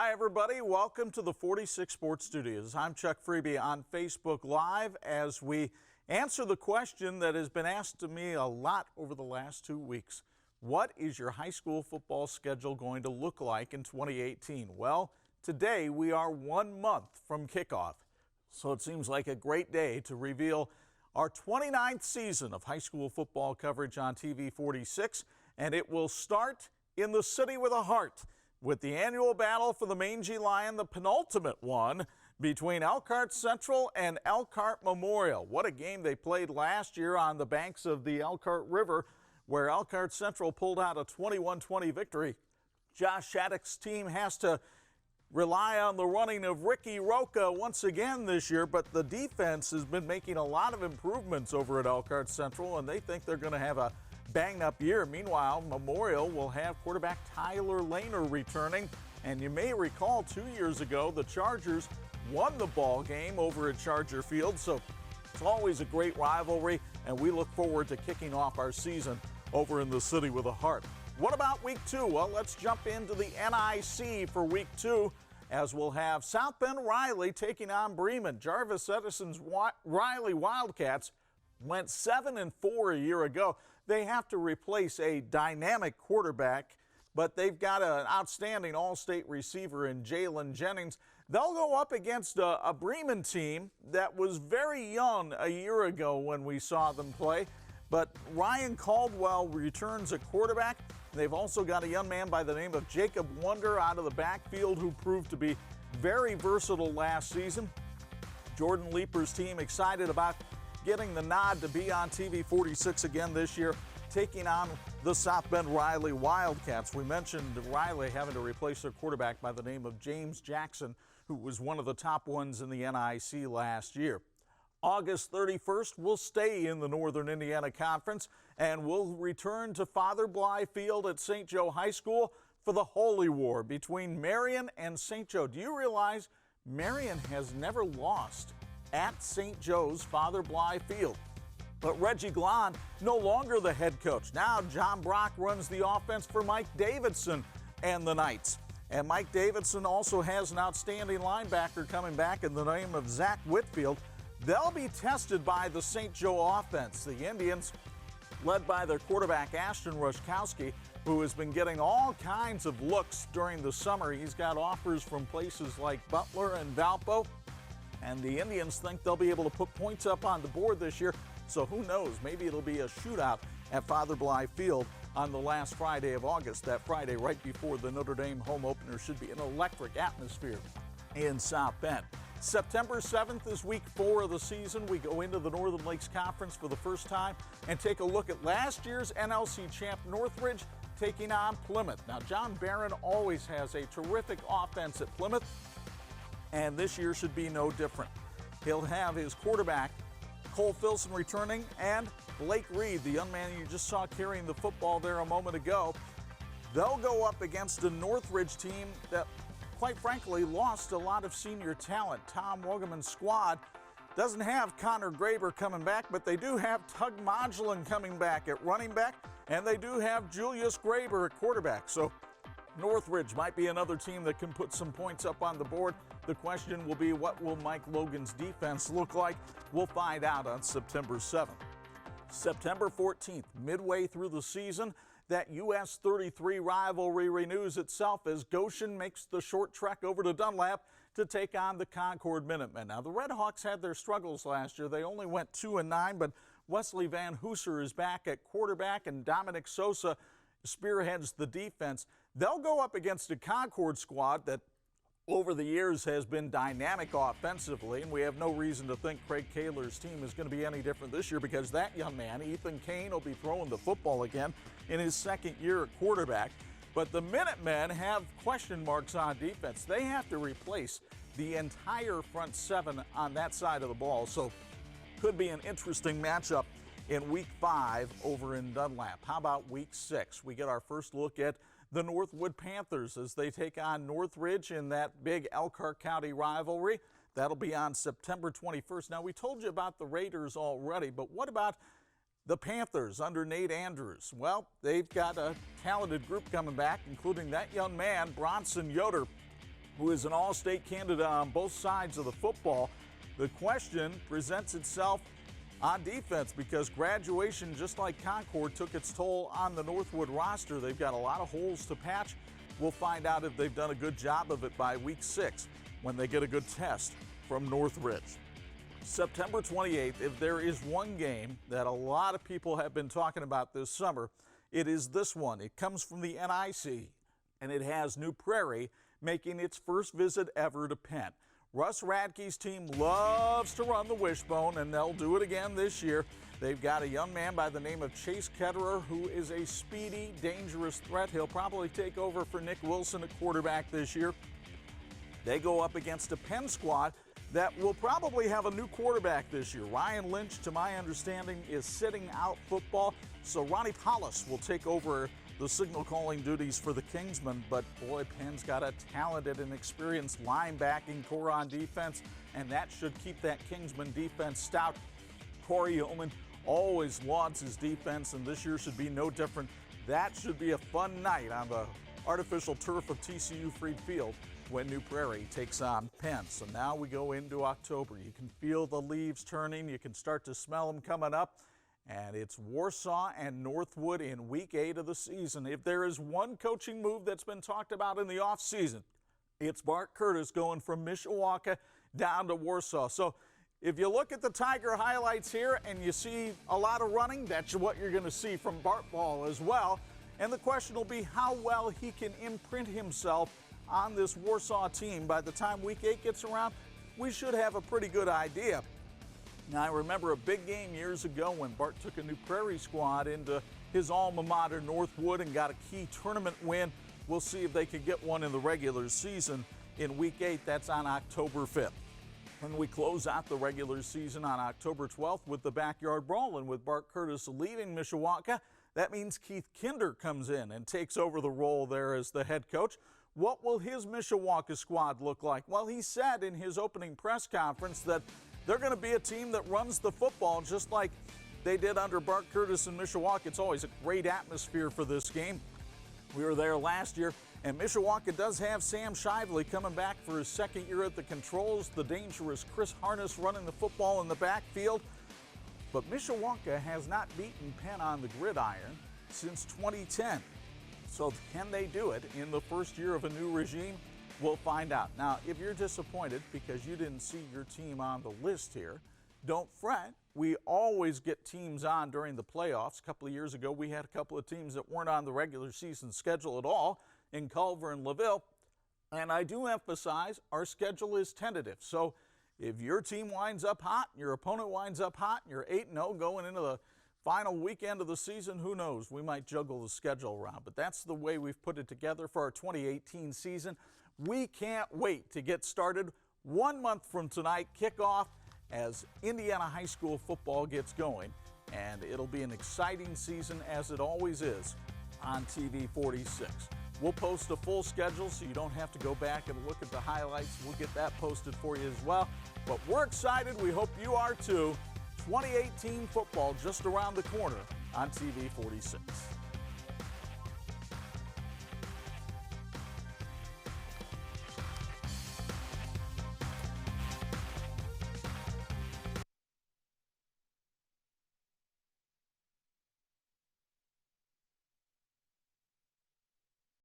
Hi everybody, welcome to the 46 Sports Studios. I'm Chuck Freeby on Facebook Live as we answer the question that has been asked to me a lot over the last 2 weeks. What is your high school football schedule going to look like in 2018? Well, today we are 1 month from kickoff, so it seems like a great day to reveal our 29th season of high school football coverage on TV-46, and it will start in the city with a heart, with the annual battle for the Mangy Lion, the penultimate one, between Elkhart Central and Elkhart Memorial. What a game they played last year on the banks of the Elkhart River, where Elkhart Central pulled out a 21-20 victory. Josh Shattuck's team has to rely on the running of Ricky Roca once again this year, but the defense has been making a lot of improvements over at Elkhart Central, and they think they're going to have a bang-up year. Meanwhile, Memorial will have quarterback Tyler Lehner returning, and you may recall 2 years ago the Chargers won the ball game over at Charger Field, so it's always a great rivalry, and we look forward to kicking off our season over in the city with a heart. What about week 2? Well, let's jump into the NIC for week 2, as we'll have South Bend Riley taking on Bremen. Jarvis Edison's Riley Wildcats went 7-4 a year ago. They have to replace a dynamic quarterback, but they've got an outstanding all-state receiver in Jalen Jennings. They'll go up against a Bremen team that was very young a year ago when we saw them play, but Ryan Caldwell returns at quarterback. They've also got a young man by the name of Jacob Wonder out of the backfield who proved to be very versatile last season. Jordan Leaper's team excited about getting the nod to be on TV-46 again this year, taking on the South Bend Riley Wildcats. We mentioned Riley having to replace their quarterback by the name of James Jackson, who was one of the top ones in the NIC last year. August 31st, we'll stay in the Northern Indiana Conference, and we'll return to Father Bly Field at St. Joe High School for the Holy War between Marion and St. Joe. Do you realize Marion has never lost at St. Joe's Father Bly Field? But Reggie Glahn no longer the head coach. Now John Brock runs the offense for Mike Davidson and the Knights. And Mike Davidson also has an outstanding linebacker coming back in the name of Zach Whitfield. They'll be tested by the St. Joe offense. The Indians, led by their quarterback Ashton Rushkowski, who has been getting all kinds of looks during the summer. He's got offers from places like Butler and Valpo, and the Indians think they'll be able to put points up on the board this year. So who knows, maybe it'll be a shootout at Father Bly Field on the last Friday of August. That Friday right before the Notre Dame home opener should be an electric atmosphere in South Bend. September 7th is week 4 of the season. We go into the Northern Lakes Conference for the first time and take a look at last year's NLC champ Northridge taking on Plymouth. Now, John Barron always has a terrific offense at Plymouth, and this year should be no different. He'll have his quarterback Cole Filson returning, and Blake Reed, the young man you just saw carrying the football there a moment ago. They'll go up against a Northridge team that, quite frankly, lost a lot of senior talent. Tom Wogeman's squad doesn't have Connor Graber coming back, but they do have Tug Modulin coming back at running back, and they do have Julius Graber at quarterback. So Northridge might be another team that can put some points up on the board. The question will be, what will Mike Logan's defense look like? We'll find out on September 7th. September 14th, midway through the season, that US 33 rivalry renews itself as Goshen makes the short trek over to Dunlap to take on the Concord Minutemen. Now, the Redhawks had their struggles last year. They only went 2-9, but Wesley Van Hooser is back at quarterback, and Dominic Sosa spearheads the defense. They'll go up against a Concord squad that over the years has been dynamic offensively, and we have no reason to think Craig Kaler's team is going to be any different this year, because that young man, Ethan Kane, will be throwing the football again in his second year at quarterback. But the Minutemen have question marks on defense. They have to replace the entire front seven on that side of the ball, so could be an interesting matchup in week 5 over in Dunlap. How about week 6? We get our first look at the Northwood Panthers as they take on Northridge in that big Elkhart County rivalry. That'll be on September 21st. Now, we told you about the Raiders already, but what about the Panthers under Nate Andrews? Well, they've got a talented group coming back, including that young man, Bronson Yoder, who is an all-state candidate on both sides of the football. The question presents itself on defense because graduation, just like Concord, took its toll on the Northwood roster. They've got a lot of holes to patch. We'll find out if they've done a good job of it by week 6 when they get a good test from Northridge. September 28th, if there is one game that a lot of people have been talking about this summer, it is this one. It comes from the NIC, and it has New Prairie making its first visit ever to Penn. Russ Radke's team loves to run the wishbone, and they'll do it again this year. They've got a young man by the name of Chase Ketterer, who is a speedy, dangerous threat. He'll probably take over for Nick Wilson at quarterback this year. They go up against a Penn squad that will probably have a new quarterback this year. Ryan Lynch, to my understanding, is sitting out football, so Ronnie Paulus will take over the signal calling duties for the Kingsmen. But boy, Penn's got a talented and experienced linebacking core on defense, and that should keep that Kingsman defense stout. Corey Yeoman always lauds his defense, and this year should be no different. That should be a fun night on the artificial turf of TCU Freed Field when New Prairie takes on Penn. So now we go into October. You can feel the leaves turning. You can start to smell them coming up. And it's Warsaw and Northwood in week 8 of the season. If there is one coaching move that's been talked about in the offseason, it's Bart Curtis going from Mishawaka down to Warsaw. So if you look at the Tiger highlights here and you see a lot of running, that's what you're going to see from Bart Ball as well. And the question will be how well he can imprint himself on this Warsaw team. By the time week 8 gets around, we should have a pretty good idea. Now, I remember a big game years ago when Bart took a New Prairie squad into his alma mater, Northwood, and got a key tournament win. We'll see if they can get one in the regular season in week 8. That's on October 5th. And we close out the regular season on October 12th with the Backyard Brawl. And with Bart Curtis leaving Mishawaka, that means Keith Kinder comes in and takes over the role there as the head coach. What will his Mishawaka squad look like? Well, he said in his opening press conference that they're going to be a team that runs the football just like they did under Bart Curtis in Mishawaka. It's always a great atmosphere for this game. We were there last year, and Mishawaka does have Sam Shively coming back for his second year at the controls. The dangerous Chris Harness running the football in the backfield. But Mishawaka has not beaten Penn on the gridiron since 2010. So can they do it in the first year of a new regime? We'll find out. Now, if you're disappointed because you didn't see your team on the list here, don't fret. We always get teams on during the playoffs. A couple of years ago, we had a couple of teams that weren't on the regular season schedule at all in Culver and LaVille. And I do emphasize our schedule is tentative. So if your team winds up hot, your opponent winds up hot, and you're 8-0 going into the final weekend of the season, who knows? We might juggle the schedule around, but that's the way we've put it together for our 2018 season. We can't wait to get started 1 month from tonight, kickoff as Indiana high school football gets going, and it'll be an exciting season as it always is on TV-46. We'll post a full schedule so you don't have to go back and look at the highlights. We'll get that posted for you as well, but we're excited. We hope you are too. 2018 football just around the corner on TV-46.